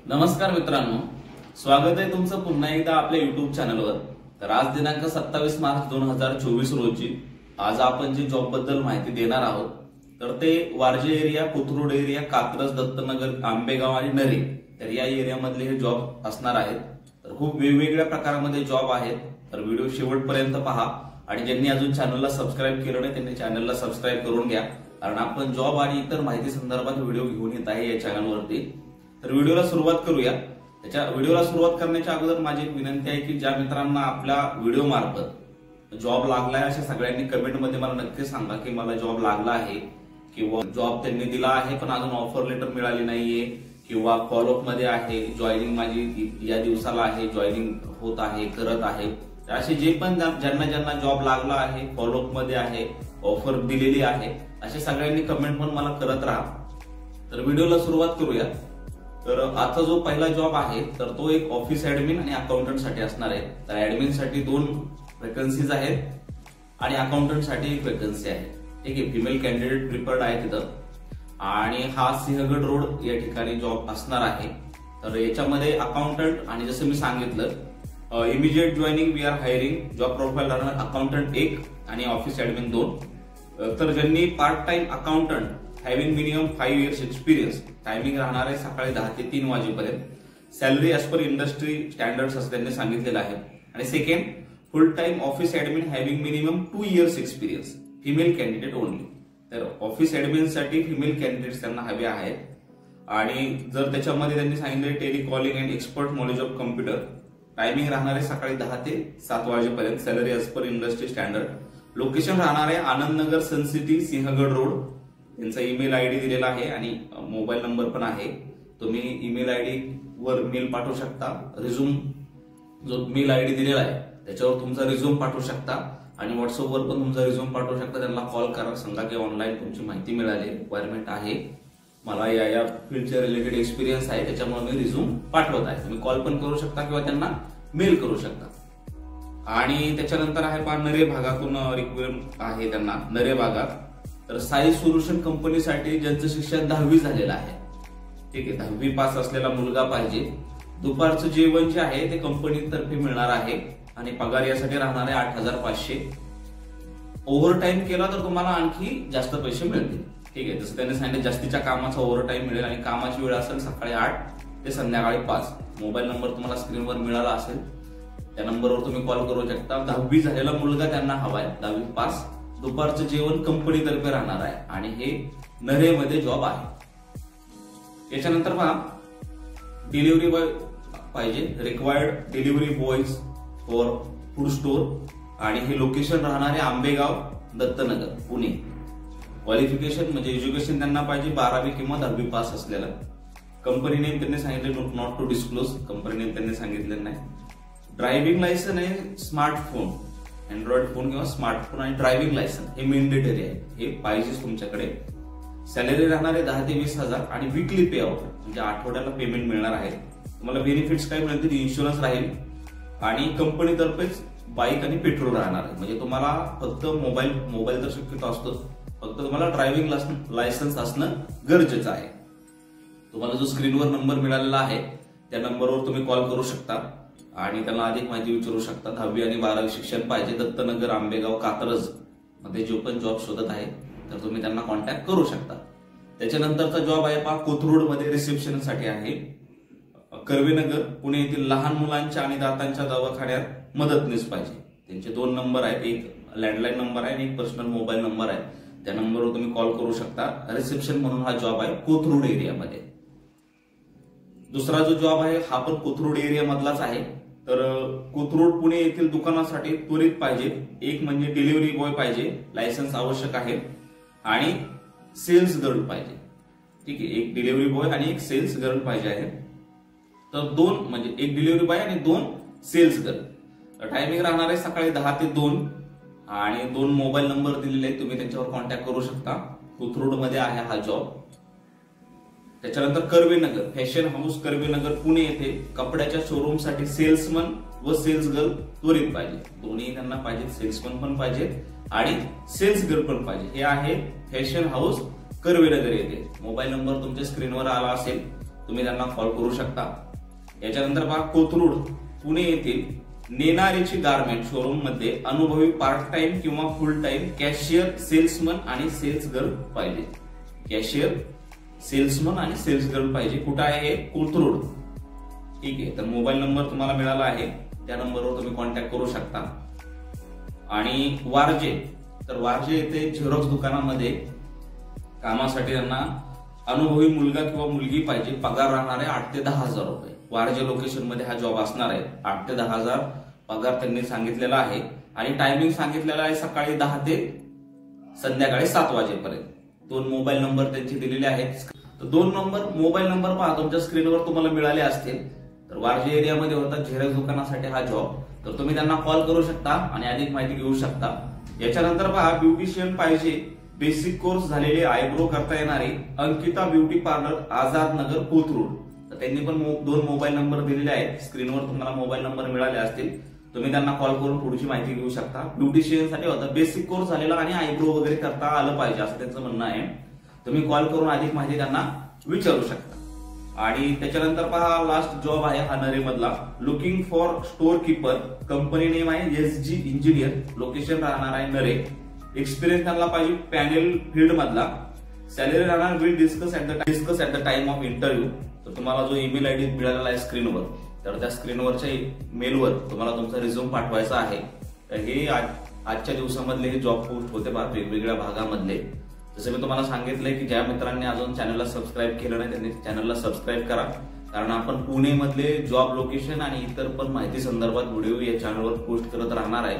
नमस्कार मित्रांनो, स्वागत आहे तुमचं पुन्हा एकदा आपल्या युट्यूब चॅनलवर। तर आज दिनांक 27 मार्च 2024 रोजी आज आपण जे जॉब बद्दल माहिती देणार आहोत तर ते वारजे एरिया, कोथरूड एरिया, कात्रज, दत्तनगर, आंबेगाव आणि नरे तर या एरियामधले हे जॉब असणार आहेत। तर खूप वेगवेगळ्या प्रकारामध्ये जॉब आहेत, तर व्हिडिओ शेवटपर्यंत पहा आणि ज्यांनी अजून चॅनलला सबस्क्राईब केलं नाही त्यांनी चॅनलला सबस्क्राईब करून घ्या, कारण आपण जॉब आणि इतर माहिती संदर्भात व्हिडिओ घेऊन येत आहे या चॅनलवरती। तर व्हिडिओला सुरुवात करूया। व्हिडिओला सुरुवात करण्याच्या अगोदर माझी एक विनंती आहे की ज्या मित्रांना आपल्या व्हिडिओ मार्फत जॉब लागलाय अशा सगळ्यांनी कमेंटमध्ये मला नक्की सांगा की मला जॉब लागला आहे किंवा जॉब त्यांनी दिला आहे पण अजून ऑफर लेटर मिळाली नाहीये किंवा फॉलोअप मध्ये आहे, जॉईनिंग माझी या दिवसाला आहे, जॉईनिंग होत आहे, करत आहे। असे जे पण ज्यांना ज्यांना जॉब लागला आहे, फॉलोअप मध्ये आहे, ऑफर दिलेली आहे, असे सगळ्यांनी कमेंट पण मला करत राहा। तर व्हिडिओला सुरुवात करूया। तर आता जो पहिला जॉब आहे तर तो एक ऑफिस ऍडमिन आणि अकाउंटंट साठी असणार आहे। तर ऍडमिन साठी 2 वेकन्सीज आहेत आणि अकाउंटंट साठी 1 वेकन्सी आहे। ठीक आहे, फिमेल कॅन्डिडेट प्रिफर्ड आहे तिथं आणि हा सिंहगड रोड या ठिकाणी जॉब असणार आहे। तर याच्यामध्ये अकाउंटंट आणि जसं मी सांगितलं immediate joining we are hiring, job profile राहणार अकाउंटंट 1 आणि ऑफिस ऍडमिन 2। तर ज्यांनी part time accountant having minimum 5 years experience, timing राहणार आहे सकाळी 10 ते 3 वाजेपर्यंत, salary as per industry standards असं त्यांनी सांगितलेलं आहे। आणि second, full time office admin having minimum 2 years experience, female candidate only. तर ऑफिस ऍडमिन साठी फिमेल कॅन्डिडेट्स त्यांना हवे आहेत आणि जर त्याच्यामध्ये त्यांनी सांगितले telecalling and expert knowledge of computer, timing राहणार आहे सकाळी 10 ते 7 वाजेपर्यंत, salary as per industry standard, location राहणार आहे आनंदनगर, सन सिटी, सिंहगड रोड। त्यांचा ईमेल आयडी दिलेला आहे आणि मोबाईल नंबर पण आहे। तुम्ही ईमेल आयडी वर मेल पाठवू शकता, रिझ्यूम जो मेल आयडी दिलेला आहे त्याच्यावर तुमचा रिझ्यूम पाठवू शकता आणि व्हॉट्सअपवर पण तुमचा रिझ्यूम पाठवू शकता। त्यांना कॉल करा, सांगा की ऑनलाईन तुमची माहिती मिळाली, रिक्वायरमेंट आहे, मला या फील्डच्या रिलेटेड एक्सपिरियन्स आहे, त्याच्यामुळे मी रिझ्यूम पाठवत आहे। तुम्ही कॉल पण करू शकता किंवा त्यांना मेल करू शकता। आणि त्याच्यानंतर आहे पहा नरे भागातून रिक्वायरमेंट आहे त्यांना, नरे भागात। तर साई सोल्युशन कंपनीसाठी ज्यांचं शिक्षण 10वी झालेलं आहे, ठीक आहे, 10वी पास असलेला मुलगा पाहिजे। दुपारचं जेवण जे आहे ते कंपनीतर्फे मिळणार आहे आणि पगार यासाठी राहणार आहे 8,500। ओव्हर टाइम केला तर तुम्हाला आणखी जास्त पैसे मिळतील। ठीक आहे, जसं त्यांनी सांगितलं जास्तीच्या कामाचा ओव्हर टाइम मिळेल आणि कामाची वेळ असेल सकाळी 8 ते संध्याकाळी 5। मोबाईल नंबर तुम्हाला स्क्रीनवर मिळाला असेल, त्या नंबरवर तुम्ही कॉल करू शकता। 10वी झालेला मुलगा त्यांना हवाय, 10वी पास, दुपारचं जेवण कंपनीतर्फे राहणार आहे आणि हे नरेमध्ये जॉब आहे। याच्यानंतर पहा डिलिव्हरी बॉय पाहिजे, required delivery boys for food store आणि हे लोकेशन राहणार आहे आंबेगाव, दत्तनगर, पुणे। क्वालिफिकेशन म्हणजे एज्युकेशन त्यांना पाहिजे 12वी किंवा 10वी पास असलेलं। कंपनी नेम त्यांनी सांगितले not to disclose, company name त्यांनी सांगितलेलं नाही। ड्रायव्हिंग लायसन आहे, स्मार्टफोन, अँड्रॉइड फोन किंवा स्मार्टफोन आणि ड्रायव्हिंग लायसन हे मॅन्डेटरी आहे, हे पाहिजेच तुमच्याकडे। सॅलरी राहणार आहे 10 ते 20,000 आणि वीकली पे आउट म्हणजे आठवड्याला पेमेंट मिळणार आहे। तुम्हाला बेनिफिट्स काय मिळतील, इन्शुरन्स राहील आणि कंपनीतर्फेच बाईक आणि पेट्रोल राहणार आहे। म्हणजे तुम्हाला फक्त मोबाईल तर शक्यतो असतो, फक्त तुम्हाला ड्रायव्हिंग लायसन्स असणं गरजेचं आहे। तुम्हाला जो स्क्रीनवर नंबर मिळालेला आहे त्या नंबरवर तुम्ही कॉल करू शकता आणि त्यांना अधिक माहिती विचारू शकता। 10वी आणि 12वी शिक्षण पाहिजे, दत्तनगर, आंबेगाव, कात्रज मध्ये जो पण जॉब शोधत आहे तर तुम्ही त्यांना कॉन्टॅक्ट करू शकता। त्याच्यानंतरचा जॉब आहे पहा कोथरूड मध्ये रिसेप्शन साठी आहे, कर्वेनगर, पुणे येथील लहान मुलांच्या आणि दातांच्या दवाखान्यात मदतनीस पाहिजे। त्यांचे 2 नंबर आहेत, एक लँडलाईन नंबर आहे आणि एक पर्सनल मोबाईल नंबर आहे, त्या नंबरवर तुम्ही कॉल करू शकता। रिसेप्शन म्हणून हा जॉब आहे कोथरूड एरियामध्ये। दुसरा जो जॉब आहे हा पण कोथरूड एरिया मधलाच आहे। तर कोथरूड पुणे येथील दुकानासाठी त्वरित पाहिजे, एक म्हणजे डिलिव्हरी बॉय पाहिजे, लायसन्स आवश्यक आहे आणि सेल्स गर्ल पाहिजे। ठीक आहे, एक डिलिव्हरी बॉय आणि एक सेल्स गर्ल पाहिजे आहे। तर 2 म्हणजे एक डिलिव्हरी बॉय आणि 2 सेल्स गर्ल। टायमिंग राहणार आहे सकाळी 10 ते 2 आणि 2 मोबाईल नंबर दिलेले आहेत, तुम्ही त्यांच्यावर कॉन्टॅक्ट करू शकता। कोथरूड मध्ये आहे हा जॉब। त्याच्यानंतर कर्वेनगर, फॅशन हाऊस कर्वेनगर, पुणे येथे कपड्याच्या शोरूम साठी सेल्समन व सेल्स गर्ल त्वरित पाहिजे, दोन्ही त्यांना पाहिजे, सेल्समन पण पाहिजे आणि सेल्स गर्ल पण पाहिजे। हे आहे फॅशन हाऊस कर्वेनगर येथे। मोबाईल नंबर तुमच्या स्क्रीनवर आला असेल, तुम्ही त्यांना कॉल करू शकता। याच्यानंतर पहा कोथरूड पुणे येथील नेनारीची गारमेंट शोरूम मध्ये अनुभवी पार्ट टाइम किंवा फुल टाइम कॅशियर, सेल्समन आणि सेल्स गर्ल पाहिजे। कॅशियर, सेल्समन आणि सेल्स गर्ल पाहिजे। कुठं आहे हे? कोथरूड। ठीक आहे, तर मोबाईल नंबर तुम्हाला मिळाला आहे, त्या नंबरवर तुम्ही कॉन्टॅक्ट करू शकता। आणि वारजे, तर वारजे येथे झेरॉक्स दुकानामध्ये कामासाठी त्यांना अनुभवी मुलगा किंवा मुलगी पाहिजे। पगार राहणार आहे 8 ते 10 हजार रुपये। वारजे लोकेशन मध्ये हा जॉब असणार आहे। 8 ते 10 हजार पगार त्यांनी सांगितलेला आहे आणि टायमिंग सांगितलेला आहे सकाळी 10 ते संध्याकाळी 7 वाजेपर्यंत। 2 मोबाईल नंबर त्यांचे दिलेले आहेत। तर 2 मोबाईल नंबर पहा तुमच्या स्क्रीनवर तुम्हाला मिळाले असतील। तर वारजे एरियामध्ये होता झेरॉक्स दुकानासाठी हा जॉब, तर तुम्ही त्यांना कॉल करू शकता आणि अधिक माहिती घेऊ शकता। याच्यानंतर पहा ब्युटिशियन पाहिजे, बेसिक कोर्स झालेले, आयब्रो करता येणारे, अंकिता ब्युटी पार्लर, आझाद नगर, कोथरूड। तर त्यांनी पण 2 मोबाईल नंबर दिलेले आहेत। स्क्रीनवर तुम्हाला मोबाईल नंबर मिळाले असतील, तुम्ही त्यांना कॉल करून पुढची माहिती घेऊ शकता। ब्युटिशियन साठी होता बेसिक कोर्स झालेला आणि आयब्रो वगैरे करता आलं पाहिजे असं त्यांचं म्हणणं आहे। तुम्ही कॉल करून अधिक माहिती त्यांना विचारू शकता। आणि त्याच्यानंतर पहा लास्ट जॉब आहे हा नरे मधला, looking for store keeper, company name आहे SG इंजिनियर, लोकेशन राहणार आहे नरे। एक्सपिरियन्स त्यांना पाहिजे पॅनेल फील्ड मधला। सॅलरी राहणार will discuss at the time of interview. तर तुम्हाला जो ईमेल आयडी मिळालेला आहे स्क्रीनवर, तर त्या स्क्रीनवरच्या मेलवर तुम्हाला तुमचा रिझ्यूम पाठवायचा आहे। तर हे आजच्या दिवसामधले हे जॉब पोस्ट होते पहा वेगवेगळ्या भागामधले। जसं मी तुम्हाला सांगितलंय की ज्या मित्रांनी अजून चॅनलला सबस्क्राईब केलं नाही त्यांनी चॅनलला सबस्क्राईब करा, कारण आपण पुणे मधले जॉब लोकेशन आणि इतर पण माहिती संदर्भात व्हिडिओ या चॅनलवर पोस्ट करत राहणार आहे।